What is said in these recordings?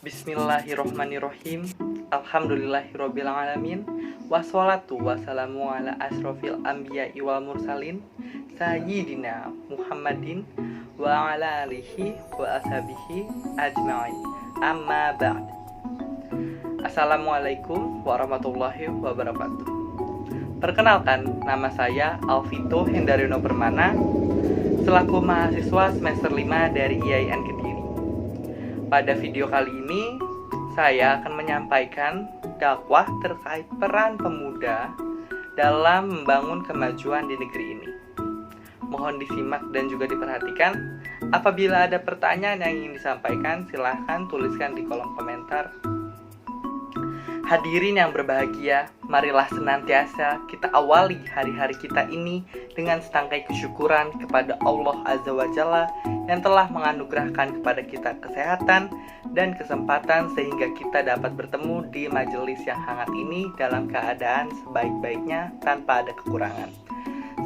Bismillahirrohmanirrohim. Alhamdulillahirrabbilalamin. Wassalatu wassalamu ala asrofil anbiya'i wal mursalin Sayyidina Muhammadin wa ala alihi wa ashabihi ajma'in. Amma ba'd. Assalamualaikum warahmatullahi wabarakatuh. Perkenalkan, nama saya Alvito Hendaryono Permana, selaku mahasiswa semester 5 dari IAIN Kediri. Pada video kali ini, saya akan menyampaikan dakwah terkait peran pemuda dalam membangun kemajuan di negeri ini. Mohon disimak dan juga diperhatikan. Apabila ada pertanyaan yang ingin disampaikan, silahkan tuliskan di kolom komentar. Hadirin yang berbahagia, marilah senantiasa kita awali hari-hari kita ini dengan setangkai kesyukuran kepada Allah Azza wa Jalla yang telah menganugerahkan kepada kita kesehatan dan kesempatan sehingga kita dapat bertemu di majelis yang hangat ini dalam keadaan sebaik-baiknya tanpa ada kekurangan.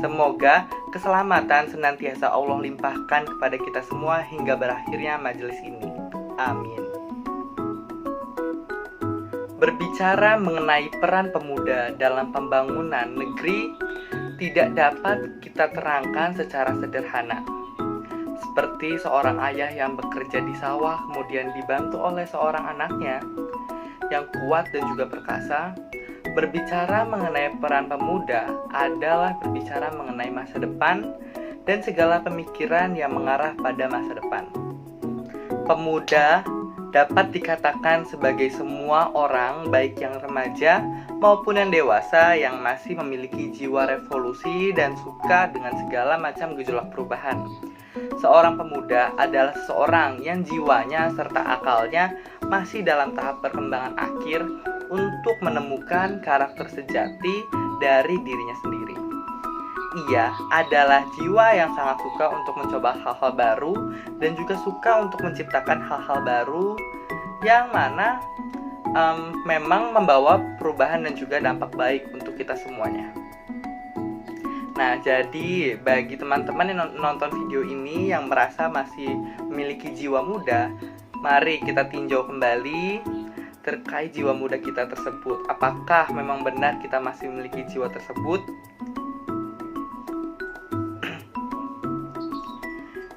Semoga keselamatan senantiasa Allah limpahkan kepada kita semua hingga berakhirnya majelis ini. Amin. Berbicara mengenai peran pemuda dalam pembangunan negeri tidak dapat kita terangkan secara sederhana. Seperti seorang ayah yang bekerja di sawah kemudian dibantu oleh seorang anaknya yang kuat dan juga perkasa. Berbicara mengenai peran pemuda adalah berbicara mengenai masa depan dan segala pemikiran yang mengarah pada masa depan. Pemuda dapat dikatakan sebagai semua orang, baik yang remaja maupun yang dewasa, yang masih memiliki jiwa revolusi dan suka dengan segala macam gejolak perubahan. Seorang pemuda adalah seseorang yang jiwanya serta akalnya masih dalam tahap perkembangan akhir untuk menemukan karakter sejati dari dirinya sendiri. Ia adalah jiwa yang sangat suka untuk mencoba hal-hal baru dan juga suka untuk menciptakan hal-hal baru yang mana memang membawa perubahan dan juga dampak baik untuk kita semuanya. Nah, jadi bagi teman-teman yang nonton video ini yang merasa masih memiliki jiwa muda, mari kita tinjau kembali terkait jiwa muda kita tersebut. Apakah memang benar kita masih memiliki jiwa tersebut?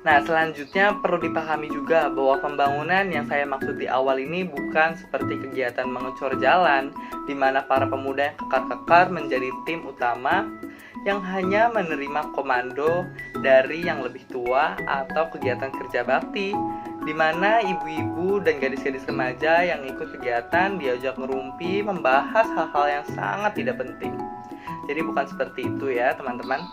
Nah, selanjutnya perlu dipahami juga bahwa pembangunan yang saya maksud di awal ini bukan seperti kegiatan mengecor jalan, di mana para pemuda yang kekar-kekar menjadi tim utama yang hanya menerima komando dari yang lebih tua, atau kegiatan kerja bakti, di mana ibu-ibu dan gadis-gadis remaja yang ikut kegiatan diajak ngerumpi membahas hal-hal yang sangat tidak penting. Jadi bukan seperti itu ya, teman-teman.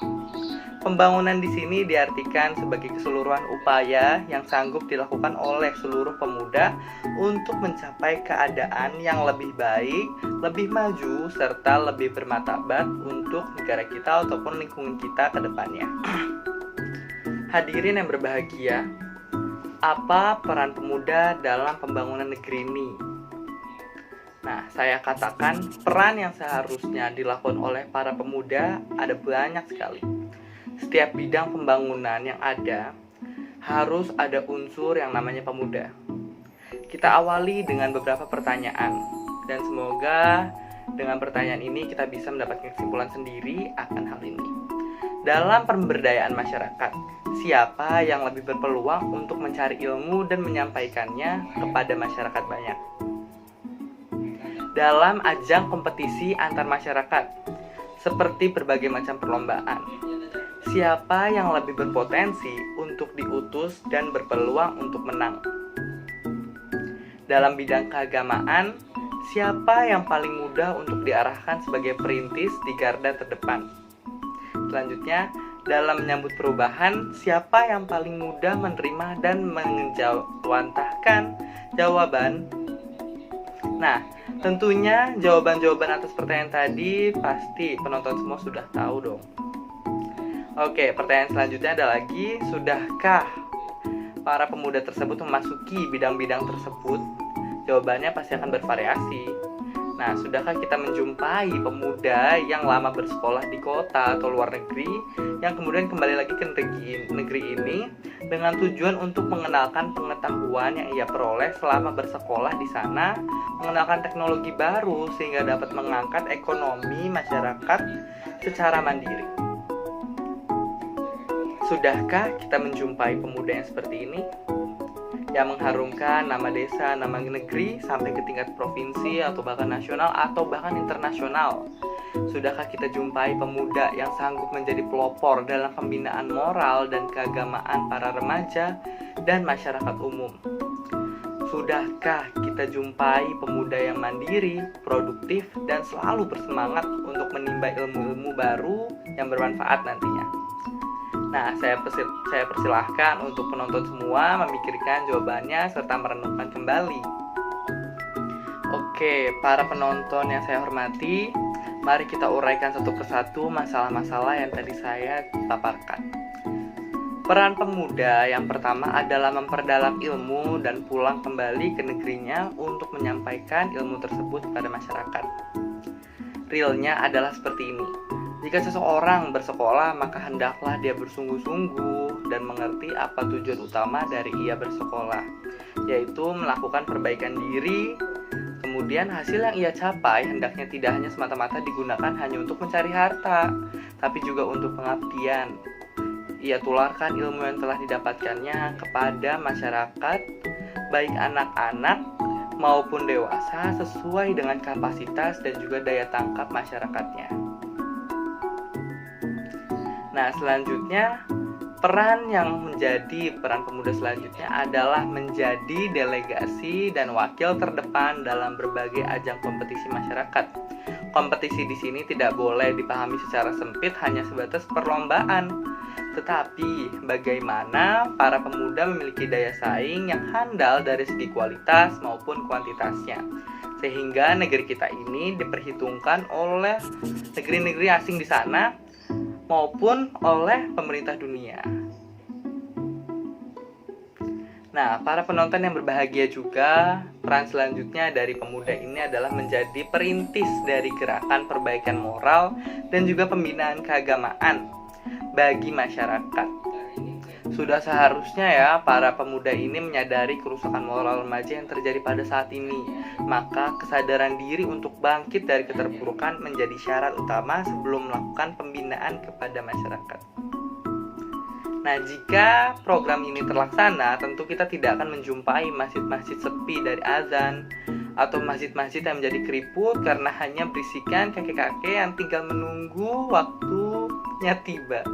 Pembangunan di sini diartikan sebagai keseluruhan upaya yang sanggup dilakukan oleh seluruh pemuda untuk mencapai keadaan yang lebih baik, lebih maju, serta lebih bermartabat untuk negara kita ataupun lingkungan kita ke depannya. Hadirin yang berbahagia, apa peran pemuda dalam pembangunan negeri ini? Nah, saya katakan peran yang seharusnya dilakukan oleh para pemuda ada banyak sekali. Setiap bidang pembangunan yang ada harus ada unsur yang namanya pemuda. Kita awali dengan beberapa pertanyaan, dan semoga dengan pertanyaan ini kita bisa mendapatkan kesimpulan sendiri akan hal ini. Dalam pemberdayaan masyarakat, siapa yang lebih berpeluang untuk mencari ilmu dan menyampaikannya kepada masyarakat banyak? Dalam ajang kompetisi antar masyarakat, seperti berbagai macam perlombaan, siapa yang lebih berpotensi untuk diutus dan berpeluang untuk menang? Dalam bidang keagamaan, siapa yang paling mudah untuk diarahkan sebagai perintis di garda terdepan? Selanjutnya, dalam menyambut perubahan, siapa yang paling mudah menerima dan menjawantahkan jawaban? Nah, tentunya jawaban-jawaban atas pertanyaan tadi pasti penonton semua sudah tahu dong. Oke, pertanyaan selanjutnya ada lagi, sudahkah para pemuda tersebut memasuki bidang-bidang tersebut? Jawabannya pasti akan bervariasi. Nah, sudahkah kita menjumpai pemuda yang lama bersekolah di kota atau luar negeri, yang kemudian kembali lagi ke negeri ini dengan tujuan untuk mengenalkan pengetahuan yang ia peroleh selama bersekolah di sana, mengenalkan teknologi baru sehingga dapat mengangkat ekonomi masyarakat secara mandiri. Sudahkah kita menjumpai pemuda yang seperti ini? Yang mengharumkan nama desa, nama negeri sampai ke tingkat provinsi atau bahkan nasional atau bahkan internasional. Sudahkah kita jumpai pemuda yang sanggup menjadi pelopor dalam pembinaan moral dan keagamaan para remaja dan masyarakat umum? Sudahkah kita jumpai pemuda yang mandiri, produktif, dan selalu bersemangat untuk menimba ilmu-ilmu baru yang bermanfaat nantinya? Nah, saya persilahkan untuk penonton semua memikirkan jawabannya serta merenungkan kembali. Oke, para penonton yang saya hormati, mari kita uraikan satu persatu masalah-masalah yang tadi saya paparkan. Peran pemuda yang pertama adalah memperdalam ilmu dan pulang kembali ke negerinya untuk menyampaikan ilmu tersebut kepada masyarakat. Realnya adalah seperti ini. Jika seseorang bersekolah, maka hendaklah dia bersungguh-sungguh dan mengerti apa tujuan utama dari ia bersekolah, yaitu melakukan perbaikan diri. Kemudian hasil yang ia capai hendaknya tidak hanya semata-mata digunakan hanya untuk mencari harta, tapi juga untuk pengabdian. Ia tularkan ilmu yang telah didapatkannya kepada masyarakat, baik anak-anak maupun dewasa, sesuai dengan kapasitas dan juga daya tangkap masyarakatnya. Nah, selanjutnya peran pemuda selanjutnya adalah menjadi delegasi dan wakil terdepan dalam berbagai ajang kompetisi masyarakat. Kompetisi di sini tidak boleh dipahami secara sempit hanya sebatas perlombaan, tetapi bagaimana para pemuda memiliki daya saing yang handal dari segi kualitas maupun kuantitasnya, sehingga negeri kita ini diperhitungkan oleh negeri-negeri asing di sana maupun oleh pemerintah dunia. Nah, para penonton yang berbahagia juga, peran selanjutnya dari pemuda ini adalah menjadi perintis dari gerakan perbaikan moral dan juga pembinaan keagamaan bagi masyarakat. Sudah seharusnya ya para pemuda ini menyadari kerusakan moral remaja yang terjadi pada saat ini. Maka kesadaran diri untuk bangkit dari keterpurukan menjadi syarat utama sebelum melakukan pembinaan kepada masyarakat. Nah, jika program ini terlaksana, tentu kita tidak akan menjumpai masjid-masjid sepi dari azan atau masjid-masjid yang menjadi keriput karena hanya berisikan kakek-kakek yang tinggal menunggu waktunya tiba.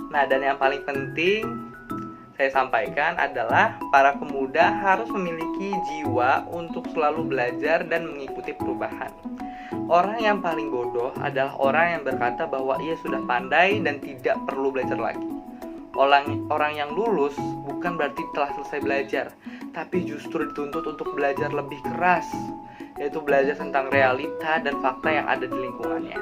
Nah, dan yang paling penting saya sampaikan adalah para pemuda harus memiliki jiwa untuk selalu belajar dan mengikuti perubahan. Orang yang paling bodoh adalah orang yang berkata bahwa ia sudah pandai dan tidak perlu belajar lagi. Orang yang lulus bukan berarti telah selesai belajar, tapi justru dituntut untuk belajar lebih keras, yaitu belajar tentang realita dan fakta yang ada di lingkungannya,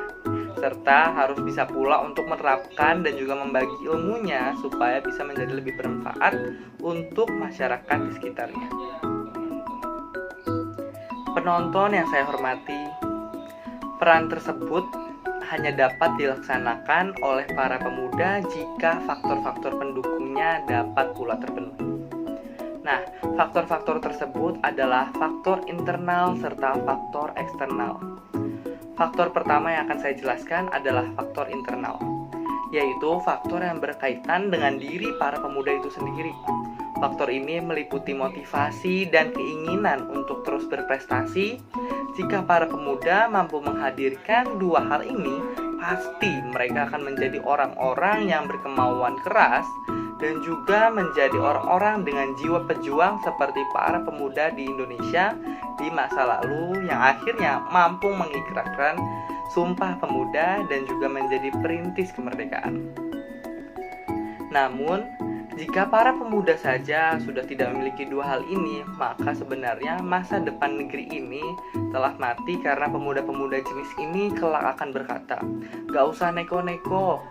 serta harus bisa pula untuk menerapkan dan juga membagi ilmunya supaya bisa menjadi lebih bermanfaat untuk masyarakat di sekitarnya. Penonton yang saya hormati, peran tersebut hanya dapat dilaksanakan oleh para pemuda jika faktor-faktor pendukungnya dapat pula terpenuhi. Nah, faktor-faktor tersebut adalah faktor internal serta faktor eksternal. Faktor pertama yang akan saya jelaskan adalah faktor internal, yaitu faktor yang berkaitan dengan diri para pemuda itu sendiri. Faktor ini meliputi motivasi dan keinginan untuk terus berprestasi. Jika para pemuda mampu menghadirkan dua hal ini, pasti mereka akan menjadi orang-orang yang berkemauan keras dan juga menjadi orang-orang dengan jiwa pejuang seperti para pemuda di Indonesia di masa lalu yang akhirnya mampu mengikrarkan Sumpah Pemuda dan juga menjadi perintis kemerdekaan. Namun, jika para pemuda saja sudah tidak memiliki dua hal ini, maka sebenarnya masa depan negeri ini telah mati karena pemuda-pemuda jenis ini kelak akan berkata, "Gak usah neko-neko,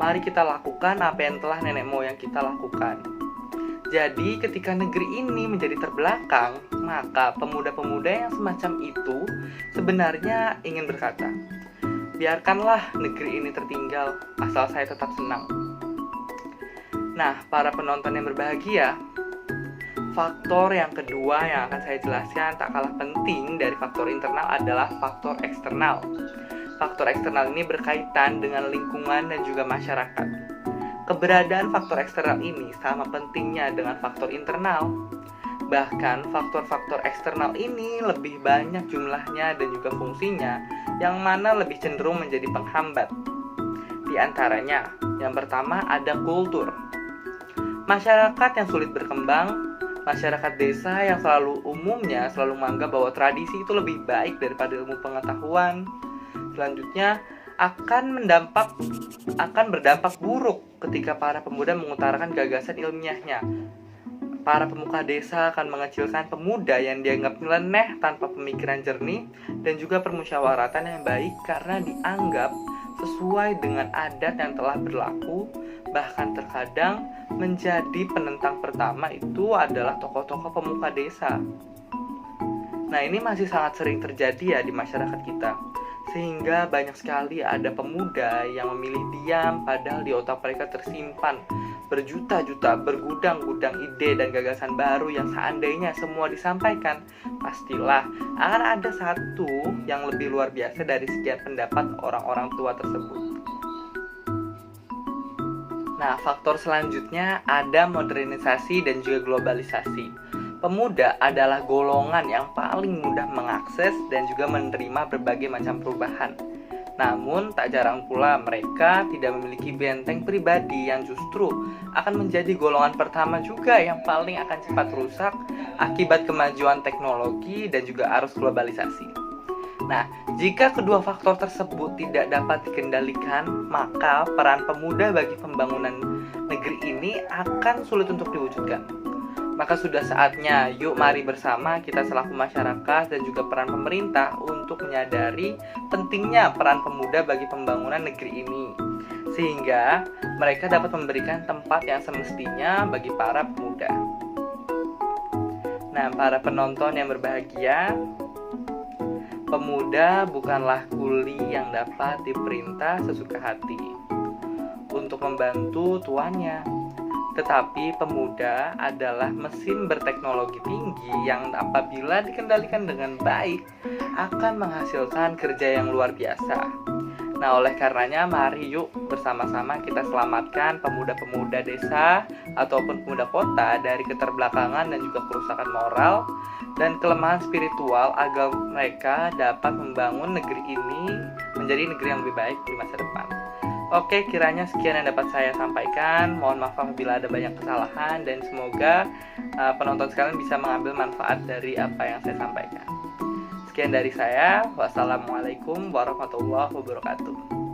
mari kita lakukan apa yang telah nenek moyang kita lakukan." Jadi ketika negeri ini menjadi terbelakang, maka pemuda-pemuda yang semacam itu sebenarnya ingin berkata, "Biarkanlah negeri ini tertinggal, asal saya tetap senang." Nah, para penonton yang berbahagia, faktor yang kedua yang akan saya jelaskan tak kalah penting dari faktor internal adalah faktor eksternal. Faktor eksternal ini berkaitan dengan lingkungan dan juga masyarakat. Keberadaan faktor eksternal ini sama pentingnya dengan faktor internal. Bahkan faktor-faktor eksternal ini lebih banyak jumlahnya dan juga fungsinya, yang mana lebih cenderung menjadi penghambat. Di antaranya, yang pertama ada kultur. Masyarakat yang sulit berkembang, masyarakat desa yang umumnya selalu menganggap bahwa tradisi itu lebih baik daripada ilmu pengetahuan. Selanjutnya, akan berdampak buruk ketika para pemuda mengutarakan gagasan ilmiahnya. Para pemuka desa akan mengecilkan pemuda yang dianggap nyeleneh tanpa pemikiran jernih dan juga permusyawaratan yang baik karena dianggap sesuai dengan adat yang telah berlaku. Bahkan terkadang menjadi penentang pertama itu adalah tokoh-tokoh pemuka desa. Nah, ini masih sangat sering terjadi ya di masyarakat kita. Sehingga banyak sekali ada pemuda yang memilih diam padahal di otak mereka tersimpan berjuta-juta, bergudang-gudang ide dan gagasan baru yang seandainya semua disampaikan, pastilah akan ada satu yang lebih luar biasa dari sekian pendapat orang-orang tua tersebut. Nah, faktor selanjutnya ada modernisasi dan juga globalisasi. Pemuda adalah golongan yang paling mudah mengakses dan juga menerima berbagai macam perubahan. Namun, tak jarang pula mereka tidak memiliki benteng pribadi yang justru akan menjadi golongan pertama juga yang paling akan cepat rusak akibat kemajuan teknologi dan juga arus globalisasi. Nah, jika kedua faktor tersebut tidak dapat dikendalikan, maka peran pemuda bagi pembangunan negeri ini akan sulit untuk diwujudkan. Maka sudah saatnya, yuk mari bersama kita selaku masyarakat dan juga peran pemerintah untuk menyadari pentingnya peran pemuda bagi pembangunan negeri ini, sehingga mereka dapat memberikan tempat yang semestinya bagi para pemuda. Nah, para penonton yang berbahagia, pemuda bukanlah kuli yang dapat diperintah sesuka hati untuk membantu tuannya. Tetapi pemuda adalah mesin berteknologi tinggi yang apabila dikendalikan dengan baik akan menghasilkan kerja yang luar biasa. Nah, oleh karenanya mari yuk bersama-sama kita selamatkan pemuda-pemuda desa ataupun pemuda kota dari keterbelakangan dan juga kerusakan moral dan kelemahan spiritual agar mereka dapat membangun negeri ini menjadi negeri yang lebih baik di masa depan. Oke, kiranya sekian yang dapat saya sampaikan. Mohon maaf apabila ada banyak kesalahan dan semoga penonton sekalian bisa mengambil manfaat dari apa yang saya sampaikan. Sekian dari saya. Wassalamualaikum warahmatullahi wabarakatuh.